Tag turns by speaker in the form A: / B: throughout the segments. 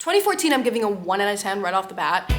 A: 2014, I'm giving a 1 out of 10 right off the bat.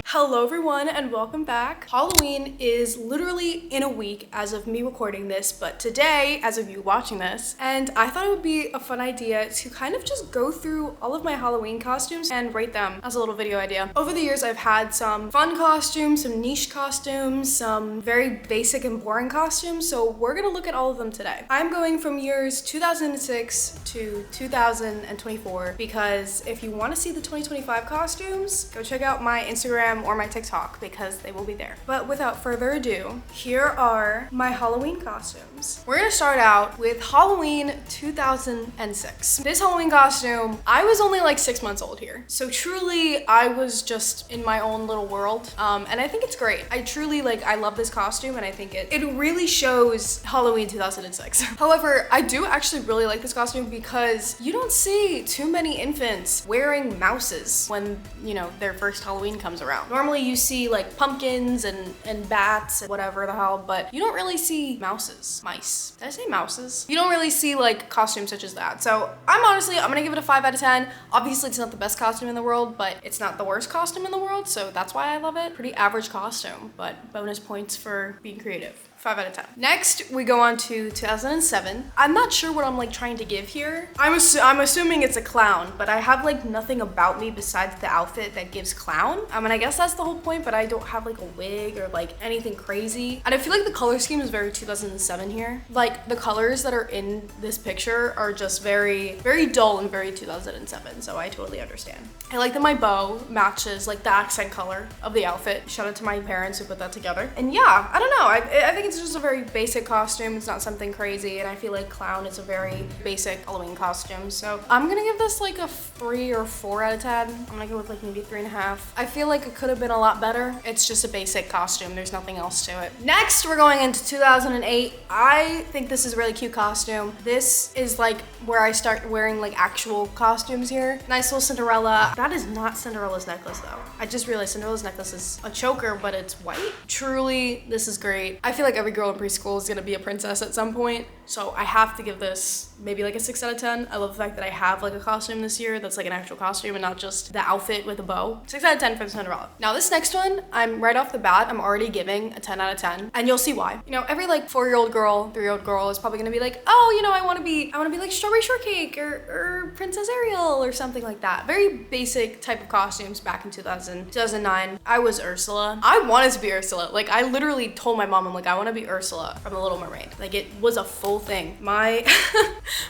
A: Hello everyone and welcome back. Halloween is literally in a week as of me recording this, but today, as of you watching this, and I thought it would be a fun idea to kind of just go through all of my Halloween costumes and rate them as a little video idea. Over the years, I've had some fun costumes, some niche costumes, some very basic and boring costumes, so we're gonna look at all of them today. I'm going from years 2006 to 2024 because if you want to see the 2025 costumes, go check out my Instagram or my TikTok because they will be there. But without further ado, here are my Halloween costumes. We're gonna start out with Halloween 2006. This Halloween costume, I was only like 6 months old here. So truly, I was just in my own little world. And I think it's great. I truly I love this costume and I think it really shows Halloween 2006. However, I do actually really like this costume because you don't see too many infants wearing mouses when, you know, their first Halloween comes around. Normally you see like pumpkins and bats and whatever the hell, but you don't really see mouses. Mice. Did I say mouses? You don't really see like costumes such as that. So I'm gonna give it a 5 out of 10. Obviously it's not the best costume in the world, but it's not the worst costume in the world. So that's why I love it. Pretty average costume, but bonus points for being creative. 5 out of 10. Next, we go on to 2007. I'm not sure what I'm like trying to give here. I'm assuming it's a clown, but I have like nothing about me besides the outfit that gives clown. I mean, I guess that's the whole point, but I don't have like a wig or like anything crazy. And I feel like the color scheme is very 2007 here. Like the colors that are in this picture are just very, very dull and very 2007. So I totally understand. I like that my bow matches like the accent color of the outfit. Shout out to my parents who put that together. And yeah, I don't know. I think it's just a very basic costume. It's not something crazy, and I feel like clown is a very basic Halloween costume. So I'm gonna give this like a 3 or 4 out of 10. I'm gonna go with like maybe 3.5. I feel like it could have been a lot better. It's just a basic costume. There's nothing else to it. Next, we're going into 2008. I think this is a really cute costume. This is like where I start wearing like actual costumes here. Nice little Cinderella. That is not Cinderella's necklace though. I just realized Cinderella's necklace is a choker, but it's white. Truly, this is great. I feel like every girl in preschool is gonna be a princess at some point. So I have to give this maybe like a 6 out of 10. I love the fact that I have like a costume this year that's like an actual costume and not just the outfit with a bow. 6 out of 10 for the Cinderella. Now this next one, I'm right off the bat, I'm already giving a 10 out of 10. And you'll see why. You know, every like 4-year-old girl, 3-year-old girl is probably gonna be like, oh, you know, I wanna be like Strawberry Shortcake or Princess Ariel or something like that. Very basic type of costumes back in 2009. I was Ursula. I wanted to be Ursula. Like I literally told my mom, I'm like, I wanna be Ursula from The Little Mermaid. Like it was a full thing. My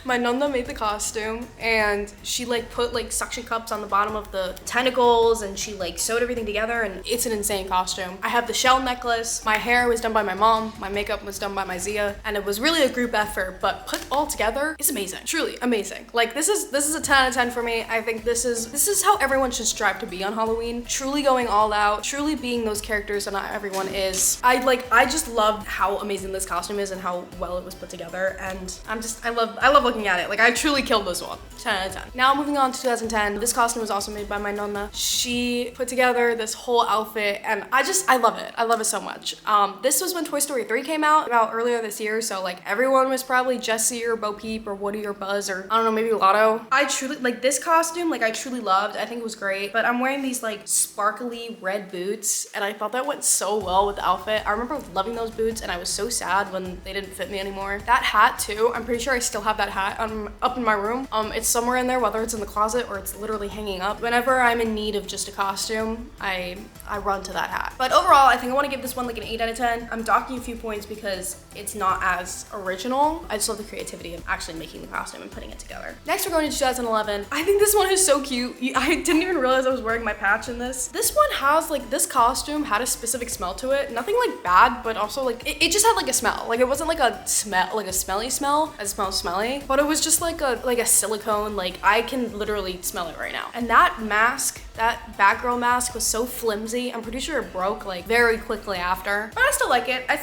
A: nonna made the costume and she like put like suction cups on the bottom of the tentacles and she like sewed everything together and it's an insane costume. I have the shell necklace. My hair was done by my mom. My makeup was done by my Zia, and it was really a group effort, but put all together is amazing. Truly amazing. Like this is a 10 out of 10 for me. I think this is how everyone should strive to be on Halloween. Truly going all out, truly being those characters that not everyone is. I just love how amazing this costume is and how well it was put together, and I love looking at it. Like I truly killed this one. 10 out of 10. Now moving on to 2010. This costume was also made by my nonna. She put together this whole outfit and I love it. I love it so much. This was when Toy Story 3 came out about earlier this year, so like everyone was probably Jessie or Bo Peep or Woody or Buzz or I don't know, maybe Lotto. I truly like this costume. Like I truly loved. I think it was great, but I'm wearing these like sparkly red boots and I thought that went so well with the outfit. I remember loving those boots and I was so sad when they didn't fit me anymore. That hat too, I'm pretty sure I still have that hat up in my room. It's somewhere in there, whether it's in the closet or it's literally hanging up. Whenever I'm in need of just a costume, I run to that hat. But overall, I think I want to give this one like an 8 out of 10. I'm docking a few points because it's not as original. I just love the creativity of actually making the costume and putting it together. Next, we're going to 2011. I think this one is so cute. I didn't even realize I was wearing my patch in this. This one has like, this costume had a specific smell to it. Nothing like bad, but also like, it just had like a smell. Like it wasn't like a smell, like a smelly smell. It smells smelly, but it was just like a silicone. Like I can literally smell it right now. And that mask, that Batgirl mask was so flimsy. I'm pretty sure it broke like very quickly after, but I still like it. I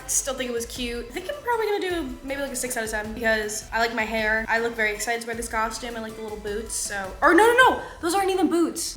A: still think it was cute. I think I'm probably gonna do maybe like a 6 out of 10 because I like my hair. I look very excited to wear this costume. I like the little boots. So, or no, those aren't even boots.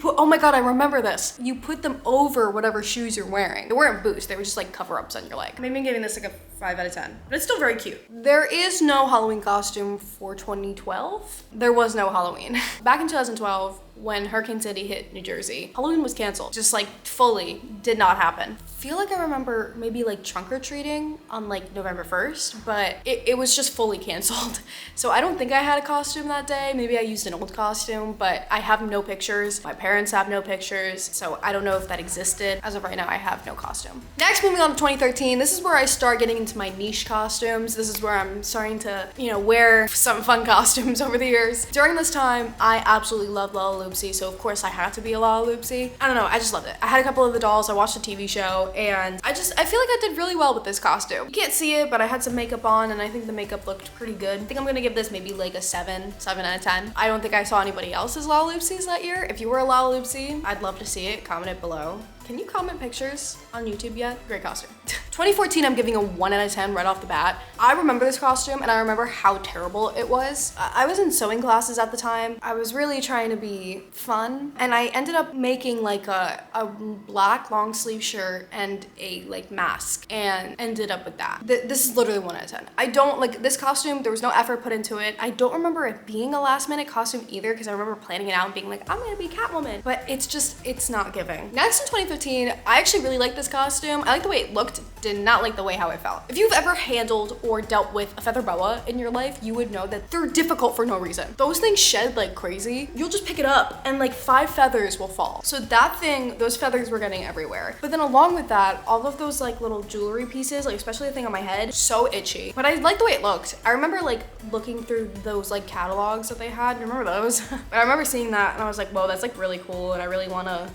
A: Oh my God, I remember this. You put them over whatever shoes you're wearing. They weren't boots. They were just like cover-ups on your leg. Maybe I'm giving this like a 5 out of 10, but it's still very cute. There is no Halloween costume for 2012. There was no Halloween. Back in 2012, when Hurricane Sandy hit New Jersey, Halloween was canceled. Just like fully did not happen. Feel like I remember maybe like trunk or treating on like November 1st, but it was just fully canceled. So I don't think I had a costume that day. Maybe I used an old costume, but I have no pictures. My parents have no pictures, so I don't know if that existed. As of right now, I have no costume. Next, moving on to 2013, this is where I start getting into my niche costumes. This is where I'm starting to, you know, wear some fun costumes over the years. During this time, I absolutely loved Lala Loopsy, so of course I had to be a Lala Loopsy. I don't know, I just loved it. I had a couple of the dolls, I watched the TV show, and I feel like I did really well with this costume. You can't see it, but I had some makeup on, and I think the makeup looked pretty good. I think I'm gonna give this maybe like a 7 out of 10. I don't think I saw anybody else's Lala Loopsies that year. If you were a Lala Loopsy, I'd love to see it. Comment it below. Can you comment pictures on YouTube yet? Great costume. 2014, I'm giving a 1 out of 10 right off the bat. I remember this costume and I remember how terrible it was. I was in sewing classes at the time. I was really trying to be fun and I ended up making like a black long sleeve shirt and a like mask and ended up with that. This is literally 1 out of 10. I don't like this costume. There was no effort put into it. I don't remember it being a last minute costume either because I remember planning it out and being like, I'm gonna be Catwoman, but it's not giving. Next in 2015, I actually really like this costume. I like the way it looked, did not like the way how it felt. If you've ever handled or dealt with a feather boa in your life, you would know that they're difficult for no reason. Those things shed like crazy. You'll just pick it up and like 5 feathers will fall. So that thing, those feathers were getting everywhere. But then along with that, all of those like little jewelry pieces, like especially the thing on my head, so itchy. But I like the way it looked. I remember like looking through those like catalogs that they had. Remember those? But I remember seeing that and I was like, whoa, that's like really cool. And I really wanna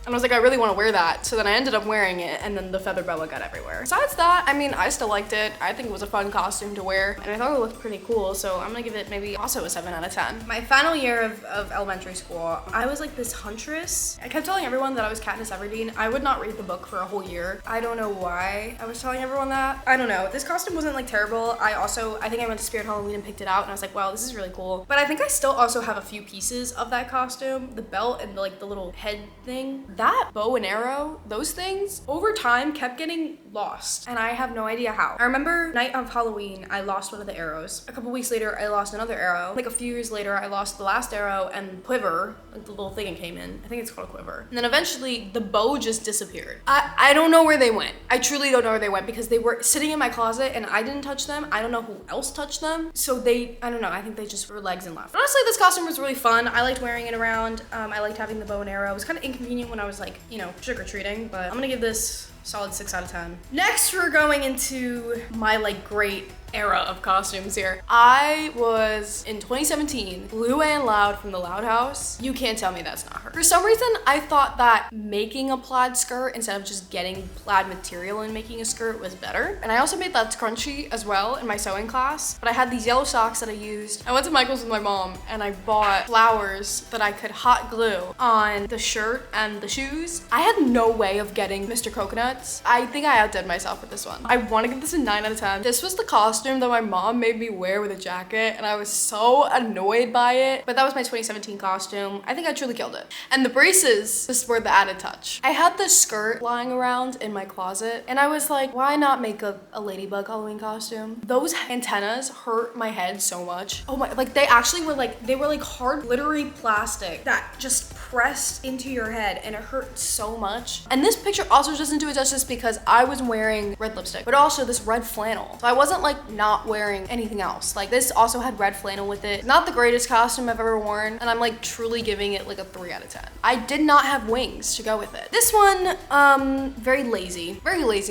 A: wear that. So then I ended up wearing it and then the feather boa got everywhere. Besides that, I mean, I still liked it. I think it was a fun costume to wear and I thought it looked pretty cool. So I'm gonna give it maybe also a 7 out of 10. My final year of elementary school, I was like this huntress. I kept telling everyone that I was Katniss Everdeen. I would not read the book for a whole year. I don't know why I was telling everyone that. I don't know. This costume wasn't like terrible. I think I went to Spirit Halloween and picked it out and I was like, wow, this is really cool. But I think I still also have a few pieces of that costume. The belt and like the little head thing. That bow and arrow, those things over time kept getting lost and I have no idea how. I remember night of Halloween, I lost one of the arrows. A couple weeks later, I lost another arrow. Like a few years later, I lost the last arrow and quiver, like the little thing it came in. I think it's called a quiver. And then eventually the bow just disappeared. I don't know where they went. I truly don't know where they went because they were sitting in my closet and I didn't touch them. I don't know who else touched them. So I don't know, I think they just were legs and left. But honestly, this costume was really fun. I liked wearing it around. I liked having the bow and arrow. It was kind of inconvenient when I was like, you know, trick-or-treating, but I'm gonna give this solid 6 out of 10. Next, we're going into my like great era of costumes here. I was in 2017, Luann Loud from the Loud House. You can't tell me that's not her. For some reason, I thought that making a plaid skirt instead of just getting plaid material and making a skirt was better. And I also made that scrunchie as well in my sewing class, but I had these yellow socks that I used. I went to Michael's with my mom and I bought flowers that I could hot glue on the shirt and the shoes. I had no way of getting Mr. Coconuts. I think I outdid myself with this one. I want to give this a 9 out of 10. This was the costume that my mom made me wear with a jacket and I was so annoyed by it, but that was my 2017 costume. I think I truly killed it. And the braces just were the added touch. I had this skirt lying around in my closet and I was like, why not make a ladybug Halloween costume? Those antennas hurt my head so much. Oh my, like they actually were like, they were like hard glittery plastic that just pressed into your head and it hurt so much. And this picture also doesn't do it justice because I was wearing red lipstick, but also this red flannel. So I wasn't like not wearing anything else. Like this also had red flannel with it. Not the greatest costume I've ever worn, and I'm like truly giving it like a 3 out of 10. I did not have wings to go with it. This one, very lazy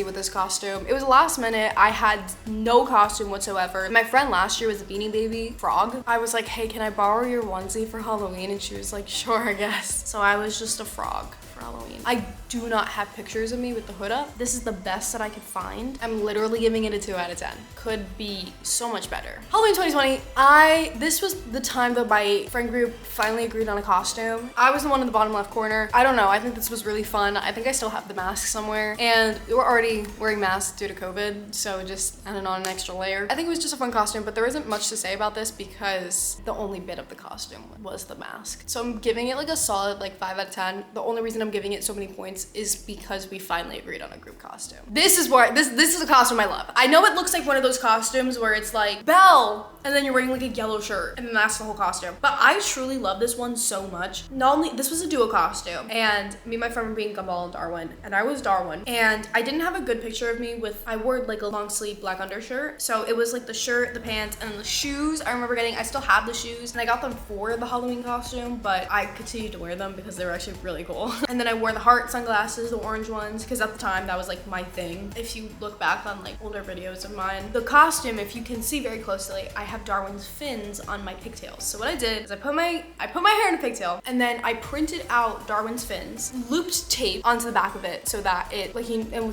A: with this costume. It was last minute. I had no costume whatsoever. My friend last year was a Beanie Baby frog. I was like, hey, can I borrow your onesie for Halloween? And she was like, sure, I guess. So I was just a frog for Halloween. I do not have pictures of me with the hood up. This is the best that I could find. I'm literally giving it a 2 out of 10. Could be so much better. Halloween 2020, this was the time that my friend group finally agreed on a costume. I was the one in the bottom left corner. I don't know, I think this was really fun. I think I still have the mask somewhere and we were already wearing masks due to COVID, so just added on an extra layer. I think it was just a fun costume, but there isn't much to say about this because the only bit of the costume was the mask. So I'm giving it like a solid like 5 out of 10. The only reason I'm giving it so many points outfits is because we finally agreed on a group costume. This is a costume I love. I know it looks like one of those costumes where it's like Belle, and then you're wearing like a yellow shirt, and then that's the whole costume. But I truly love this one so much. Not only, this was a duo costume, and me and my friend were being Gumball and Darwin, and I was Darwin. And I didn't have a good picture of me I wore like a long sleeve black undershirt. So it was like the shirt, the pants, and the shoes. I remember I still have the shoes, and I got them for the Halloween costume, but I continued to wear them because they were actually really cool. And then I wore the heart sunglasses, the orange ones, because at the time that was like my thing. If you look back on like older videos of mine, the costume, if you can see very closely, I have Darwin's fins on my pigtails. So what I did is I put my hair in a pigtail, and then I printed out Darwin's fins, looped tape onto the back of it so that it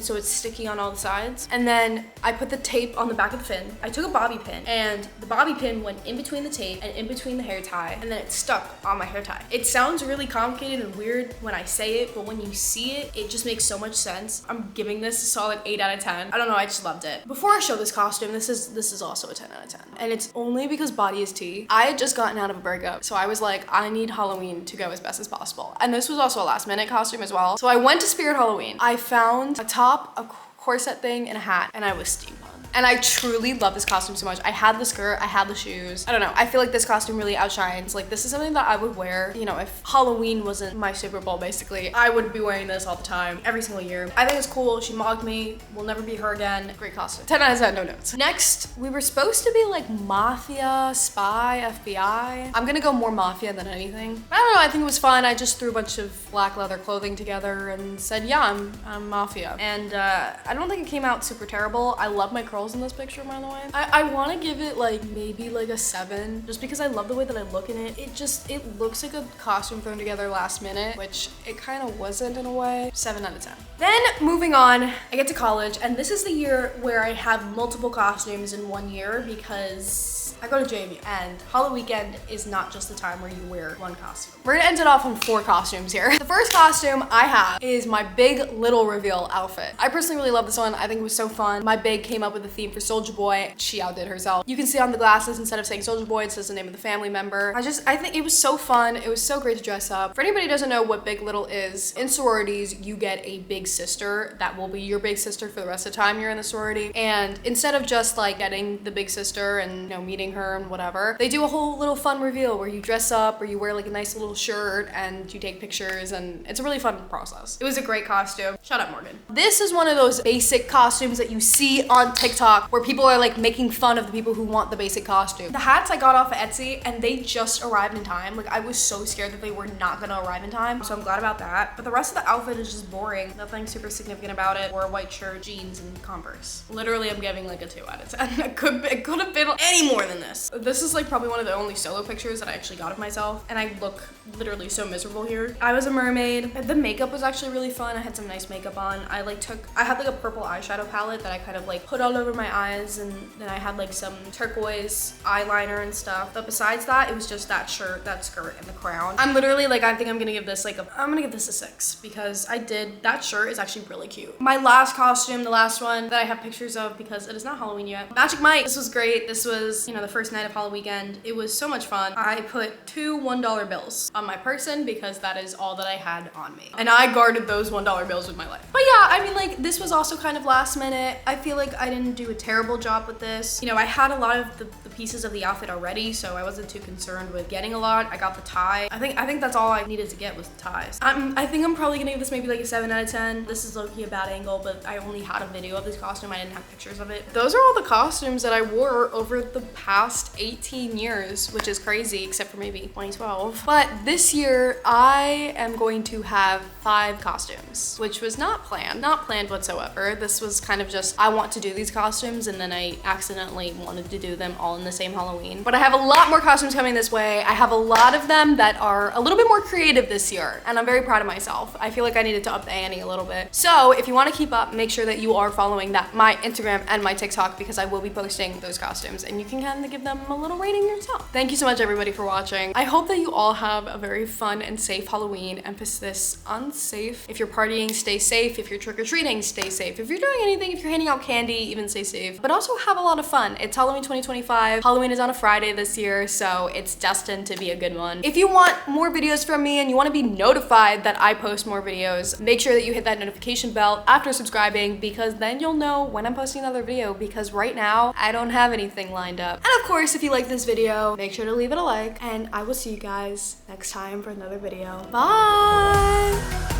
A: so it's sticky on all the sides. And then I put the tape on the back of the fin. I took a bobby pin, and the bobby pin went in between the tape and in between the hair tie, and then it stuck on my hair tie. It sounds really complicated and weird when I say it, but when you see it, it just makes so much sense. I'm giving this a solid 8 out of 10. I don't know, I just loved it. Before I show this costume, this is also a 10 out of 10. And it's only because body is tea. I had just gotten out of a breakup, so I was like, I need Halloween to go as best as possible. And this was also a last minute costume as well. So I went to Spirit Halloween. I found a top, a corset thing, and a hat, and I was steampunk. And I truly love this costume so much. I had the skirt, I had the shoes. I don't know, I feel like this costume really outshines. Like, this is something that I would wear, you know, if Halloween wasn't my Super Bowl, basically. I would be wearing this all the time, every single year. I think it's cool. She mocked me. We'll never be her again. Great costume. 10 out of 10, no notes. Next, we were supposed to be like mafia, spy, FBI. I'm gonna go more mafia than anything. I don't know, I think it was fun. I just threw a bunch of black leather clothing together and said, yeah, I'm mafia. And I don't think it came out super terrible. I love my curls in this picture, by the way. I want to give it like maybe like a 7, just because I love the way that I look in it. It looks like a costume thrown together last minute, which it kind of wasn't in a way. 7 out of 10. Then moving on, I get to college, and this is the year where I have multiple costumes in one year because I go to JMU, and Halloween weekend is not just the time where you wear one costume. We're gonna end it off on 4 costumes here. The first costume I have is my big little reveal outfit. I personally really love this one. I think it was so fun. My big came up with the theme for Soulja Boy. She outdid herself. You can see on the glasses, instead of saying Soulja Boy, it says the name of the family member. I think it was so fun. It was so great to dress up. For anybody who doesn't know what big little is, in sororities, you get a big sister that will be your big sister for the rest of the time you're in the sorority. And instead of just like getting the big sister and, you know, meeting her and whatever, they do a whole little fun reveal where you dress up or you wear like a nice little shirt and you take pictures, and it's a really fun process. It was a great costume. Shut up, Morgan. This is one of those basic costumes that you see on TikTok where people are like making fun of the people who want the basic costume. The hats I got off of Etsy, and they just arrived in time. Like, I was so scared that they were not gonna arrive in time, so I'm glad about that. But the rest of the outfit is just boring. Nothing super significant about it. Wore a white shirt, jeans, and Converse. Literally, I'm giving like a 2 out of 10. It could have been any more than this. This is like probably one of the only solo pictures that I actually got of myself, and I look literally so miserable here. I was a mermaid. The makeup was actually really fun. I had some nice makeup on. I had like a purple eyeshadow palette that I kind of like put all over my eyes, and then I had like some turquoise eyeliner and stuff. But besides that, it was just that shirt, that skirt, and the crown. I'm literally like, I think I'm gonna give this a 6 because that shirt is actually really cute. My last costume, the last one that I have pictures of because it is not Halloween yet. Magic Mike. This was great. This was, you know, the first night of Halloween weekend. It was so much fun. I put 2 $1 bills on my person because that is all that I had on me. And I guarded those $1 bills with my life. But yeah, I mean, like, this was also kind of last minute. I feel like I didn't do a terrible job with this. You know, I had a lot of the pieces of the outfit already, so I wasn't too concerned with getting a lot. I got the tie. I think that's all I needed to get was the ties. I think I'm probably gonna give this maybe like a 7 out of 10. This is low-key a bad angle, but I only had a video of this costume. I didn't have pictures of it. Those are all the costumes that I wore over the past 18 years, which is crazy, except for maybe 2012. But this year, I am going to have 5 costumes, which was not planned whatsoever. This was kind of just, I want to do these costumes, and then I accidentally wanted to do them all in the same Halloween. But I have a lot more costumes coming this way. I have a lot of them that are a little bit more creative this year, and I'm very proud of myself. I feel like I needed to up the ante a little bit. So if you want to keep up, make sure that you are following my Instagram and my TikTok, because I will be posting those costumes, and you can kind to give them a little rating yourself. Thank you so much everybody for watching. I hope that you all have a very fun and safe Halloween. Emphasis on safe. If you're partying, stay safe. If you're trick-or-treating, stay safe. If you're doing anything, if you're handing out candy, even stay safe. But also have a lot of fun. It's Halloween 2025. Halloween is on a Friday this year, so it's destined to be a good one. If you want more videos from me and you want to be notified that I post more videos, make sure that you hit that notification bell after subscribing, because then you'll know when I'm posting another video, because right now I don't have anything lined up. And of course, if you like this video, make sure to leave it a like, and I will see you guys next time for another video. Bye!